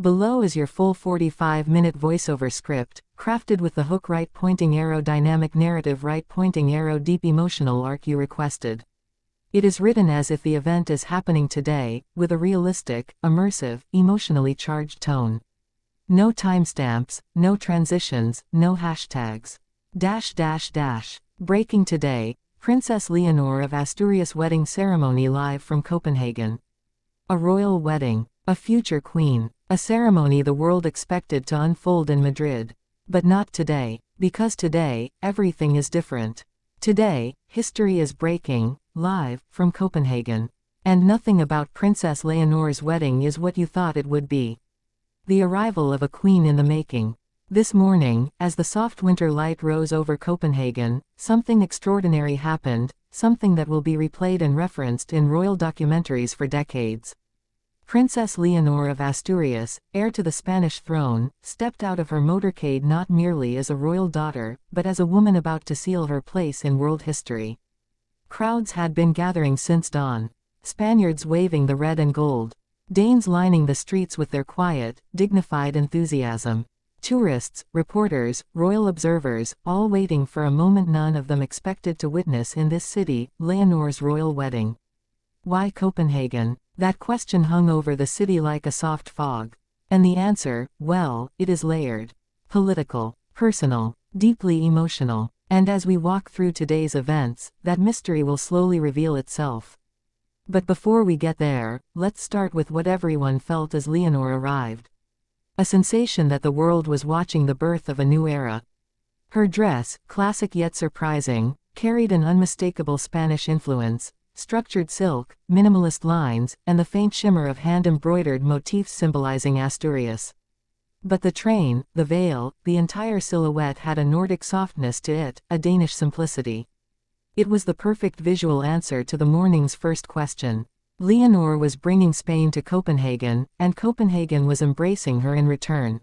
Below is your full 45-minute voiceover script, crafted with the hook right pointing arrow dynamic narrative right pointing arrow deep emotional arc you requested. It is written as if the event is happening today, with a realistic, immersive, emotionally charged tone. No timestamps, no transitions, no hashtags. Breaking today, Princess Leonor of Asturias wedding ceremony live from Copenhagen. A royal wedding, a future queen, a ceremony the world expected to unfold in Madrid. But not today, because today, everything is different. Today, history is breaking, live, from Copenhagen. And nothing about Princess Leonor's wedding is what you thought it would be. The arrival of a queen in the making. This morning, as the soft winter light rose over Copenhagen, something extraordinary happened, something that will be replayed and referenced in royal documentaries for decades. Princess Leonor of Asturias, heir to the Spanish throne, stepped out of her motorcade not merely as a royal daughter, but as a woman about to seal her place in world history. Crowds had been gathering since dawn. Spaniards waving the red and gold. Danes lining the streets with their quiet, dignified enthusiasm. Tourists, reporters, royal observers, all waiting for a moment none of them expected to witness in this city, Leonor's royal wedding. Why Copenhagen? That question hung over the city like a soft fog. And the answer, well, it is layered. Political, personal, deeply emotional. And as we walk through today's events, that mystery will slowly reveal itself. But before we get there, let's start with what everyone felt as Leonor arrived. A sensation that the world was watching the birth of a new era. Her dress, classic yet surprising, carried an unmistakable Spanish influence. Structured silk, minimalist lines, and the faint shimmer of hand-embroidered motifs symbolizing Asturias. But the train, the veil, the entire silhouette had a Nordic softness to it, a Danish simplicity. It was the perfect visual answer to the morning's first question. Leonor was bringing Spain to Copenhagen, and Copenhagen was embracing her in return.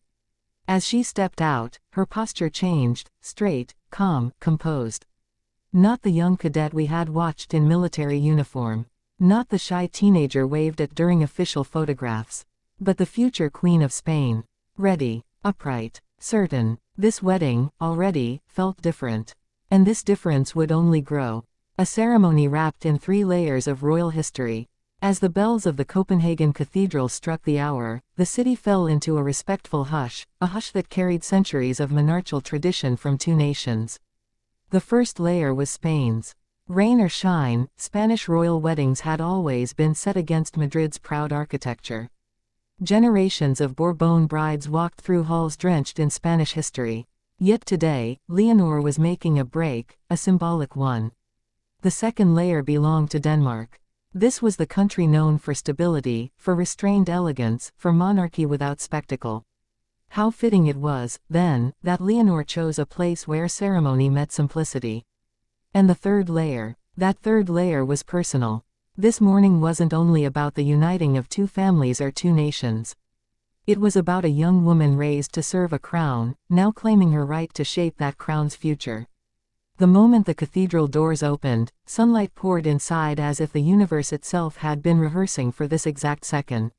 As she stepped out, her posture changed, straight, calm, composed. Not the young cadet we had watched in military uniform. Not the shy teenager waved at during official photographs. But the future Queen of Spain. Ready, upright, certain. This wedding, already, felt different. And this difference would only grow. A ceremony wrapped in 3 layers of royal history. As the bells of the Copenhagen Cathedral struck the hour, the city fell into a respectful hush, a hush that carried centuries of monarchical tradition from 2 nations. The first layer was Spain's. Rain or shine, Spanish royal weddings had always been set against Madrid's proud architecture. Generations of Bourbon brides walked through halls drenched in Spanish history. Yet today, Leonor was making a break, a symbolic one. The second layer belonged to Denmark. This was the country known for stability, for restrained elegance, for monarchy without spectacle. How fitting it was, then, that Leonor chose a place where ceremony met simplicity. And the third layer. That third layer was personal. This morning wasn't only about the uniting of 2 families or 2 nations. It was about a young woman raised to serve a crown, now claiming her right to shape that crown's future. The moment the cathedral doors opened, sunlight poured inside as if the universe itself had been rehearsing for this exact second.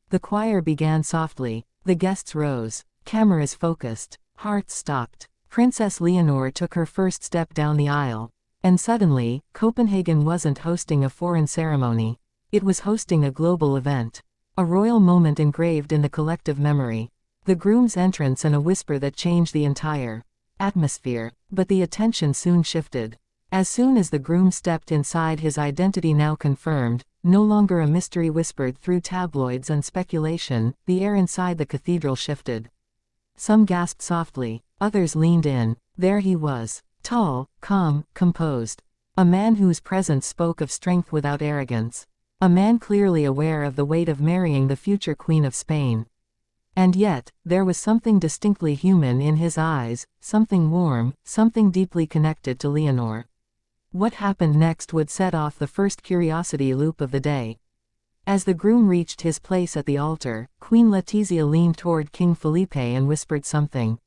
The choir began softly. The guests rose. Cameras focused. Hearts stopped. Princess Leonor took her first step down the aisle. And suddenly, Copenhagen wasn't hosting a foreign ceremony. It was hosting a global event. A royal moment engraved in the collective memory. The groom's entrance and a whisper that changed the entire atmosphere. But the attention soon shifted. As soon as the groom stepped inside, his identity now confirmed, no longer a mystery whispered through tabloids and speculation, the air inside the cathedral shifted. Some gasped softly, others leaned in. There he was, tall, calm, composed. A man whose presence spoke of strength without arrogance. A man clearly aware of the weight of marrying the future Queen of Spain. And yet, there was something distinctly human in his eyes, something warm, something deeply connected to Leonor. What happened next would set off the first curiosity loop of the day. As the groom reached his place at the altar, Queen Letizia leaned toward King Felipe and whispered something.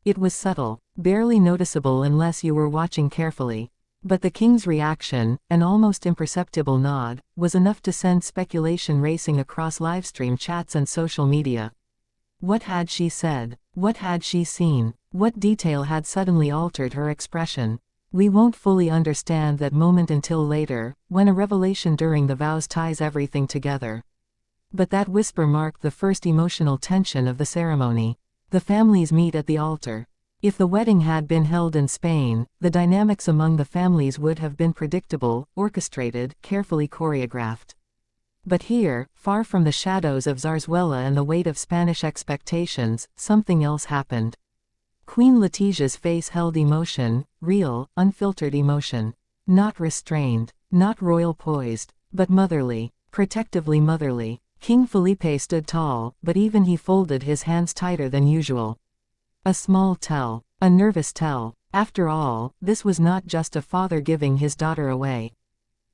It was subtle, barely noticeable unless you were watching carefully. But the king's reaction, an almost imperceptible nod, was enough to send speculation racing across livestream chats and social media. What had she said? What had she seen? What detail had suddenly altered her expression? We won't fully understand that moment until later, when a revelation during the vows ties everything together. But that whisper marked the first emotional tension of the ceremony. The families meet at the altar. If the wedding had been held in Spain, the dynamics among the families would have been predictable, orchestrated, carefully choreographed. But here, far from the shadows of zarzuela and the weight of Spanish expectations, something else happened. Queen Letitia's face held emotion, real, unfiltered emotion. Not restrained, not royal poised, but motherly, protectively motherly. King Felipe stood tall, but even he folded his hands tighter than usual. A small tell, a nervous tell. After all, this was not just a father giving his daughter away.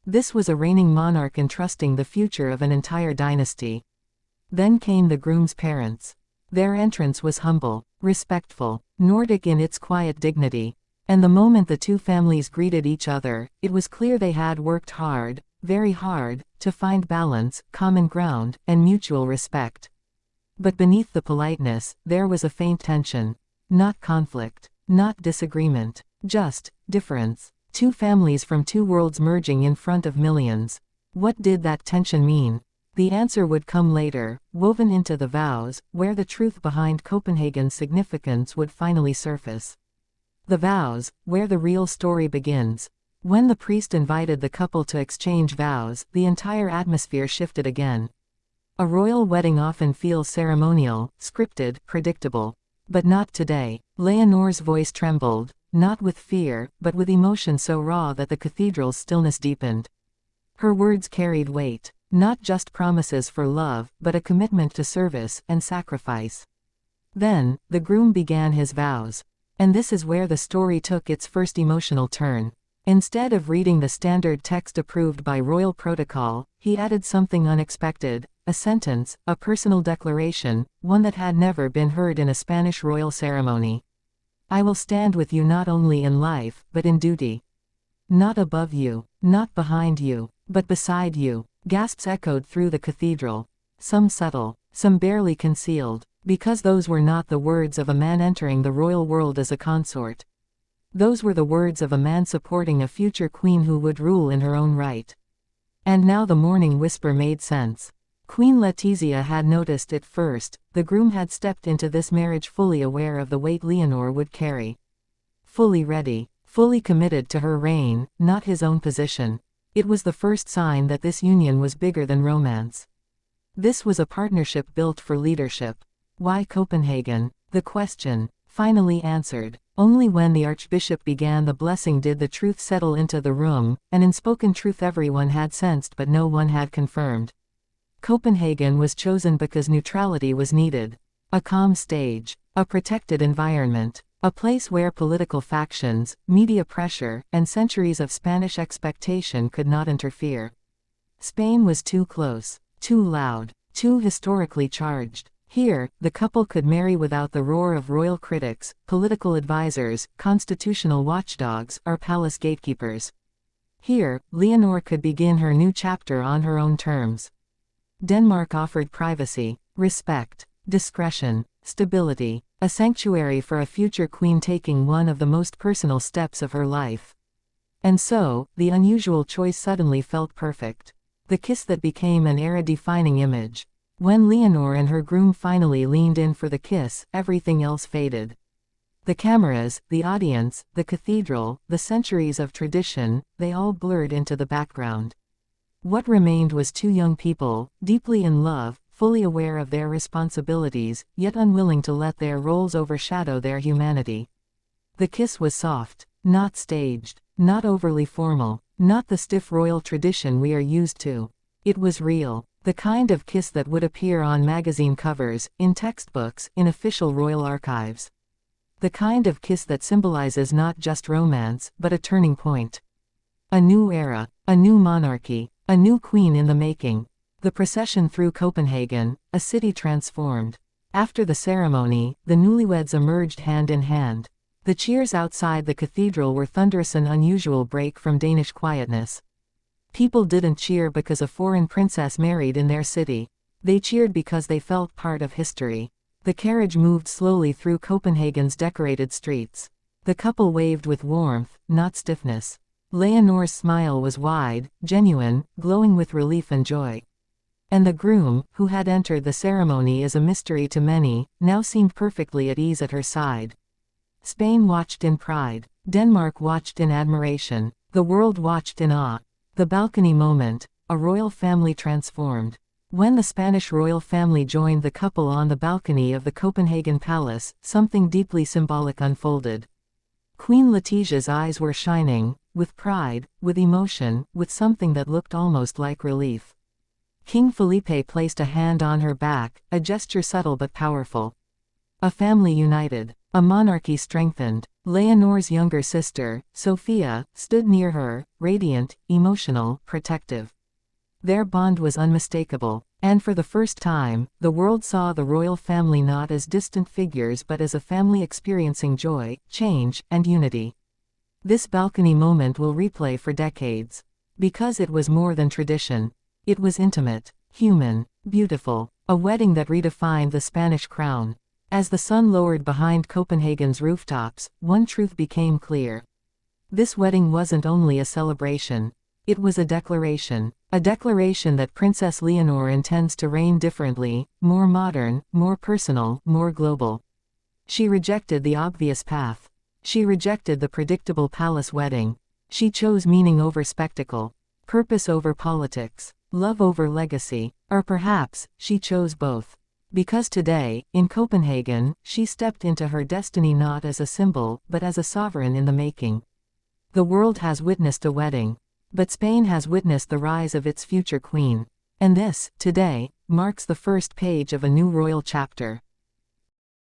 This was a reigning monarch entrusting the future of an entire dynasty. Then came the groom's parents. Their entrance was humble, respectful, Nordic in its quiet dignity. And the moment the two families greeted each other, it was clear they had worked hard, very hard, to find balance, common ground, and mutual respect. But beneath the politeness, there was a faint tension. Not conflict, not disagreement, just difference. Two families from two worlds merging in front of millions. What did that tension mean? The answer would come later, woven into the vows, where the truth behind Copenhagen's significance would finally surface. The vows, where the real story begins. When the priest invited the couple to exchange vows, the entire atmosphere shifted again. A royal wedding often feels ceremonial, scripted, predictable. But not today. Leonor's voice trembled, not with fear, but with emotion so raw that the cathedral's stillness deepened. Her words carried weight, not just promises for love, but a commitment to service and sacrifice. Then, the groom began his vows. And this is where the story took its first emotional turn. Instead of reading the standard text approved by royal protocol, he added something unexpected, a sentence, a personal declaration, one that had never been heard in a Spanish royal ceremony. I will stand with you not only in life, but in duty. Not above you, not behind you, but beside you. Gasps echoed through the cathedral. Some subtle, some barely concealed, because those were not the words of a man entering the royal world as a consort. Those were the words of a man supporting a future queen who would rule in her own right. And now the morning whisper made sense. Queen Letizia had noticed it first. The groom had stepped into this marriage fully aware of the weight Leonor would carry. Fully ready, fully committed to her reign, not his own position. It was the first sign that this union was bigger than romance. This was a partnership built for leadership. Why Copenhagen? The question, finally answered. Only when the archbishop began the blessing did the truth settle into the room, an unspoken truth everyone had sensed but no one had confirmed. Copenhagen was chosen because neutrality was needed. A calm stage, a protected environment, a place where political factions, media pressure, and centuries of Spanish expectation could not interfere. Spain was too close, too loud, too historically charged. Here, the couple could marry without the roar of royal critics, political advisors, constitutional watchdogs, or palace gatekeepers. Here, Leonor could begin her new chapter on her own terms. Denmark offered privacy, respect, discretion, stability, a sanctuary for a future queen taking one of the most personal steps of her life. And so, the unusual choice suddenly felt perfect. The kiss that became an era-defining image. When Leonor and her groom finally leaned in for the kiss, everything else faded. The cameras, the audience, the cathedral, the centuries of tradition, they all blurred into the background. What remained was two young people, deeply in love, fully aware of their responsibilities, yet unwilling to let their roles overshadow their humanity. The kiss was soft, not staged, not overly formal, not the stiff royal tradition we are used to. It was real. The kind of kiss that would appear on magazine covers, in textbooks, in official royal archives. The kind of kiss that symbolizes not just romance, but a turning point. A new era, a new monarchy, a new queen in the making. The procession through Copenhagen, a city transformed. After the ceremony, the newlyweds emerged hand in hand. The cheers outside the cathedral were thunderous, an unusual break from Danish quietness. People didn't cheer because a foreign princess married in their city. They cheered because they felt part of history. The carriage moved slowly through Copenhagen's decorated streets. The couple waved with warmth, not stiffness. Leonor's smile was wide, genuine, glowing with relief and joy. And the groom, who had entered the ceremony as a mystery to many, now seemed perfectly at ease at her side. Spain watched in pride. Denmark watched in admiration. The world watched in awe. The balcony moment, a royal family transformed. When the Spanish royal family joined the couple on the balcony of the Copenhagen palace, something deeply symbolic unfolded. Queen Letitia's eyes were shining, with pride, with emotion, with something that looked almost like relief. King Felipe placed a hand on her back, a gesture subtle but powerful. A family united. A monarchy strengthened. Leonor's younger sister, Sophia, stood near her, radiant, emotional, protective. Their bond was unmistakable, and for the first time, the world saw the royal family not as distant figures but as a family experiencing joy, change, and unity. This balcony moment will replay for decades. Because it was more than tradition. It was intimate, human, beautiful, a wedding that redefined the Spanish crown. As the sun lowered behind Copenhagen's rooftops, one truth became clear. This wedding wasn't only a celebration. It was a declaration that Princess Leonor intends to reign differently, more modern, more personal, more global. She rejected the obvious path. She rejected the predictable palace wedding. She chose meaning over spectacle, purpose over politics, love over legacy, or perhaps, she chose both. Because today, in Copenhagen, she stepped into her destiny not as a symbol, but as a sovereign in the making. The world has witnessed a wedding. But Spain has witnessed the rise of its future queen. And this, today, marks the first page of a new royal chapter.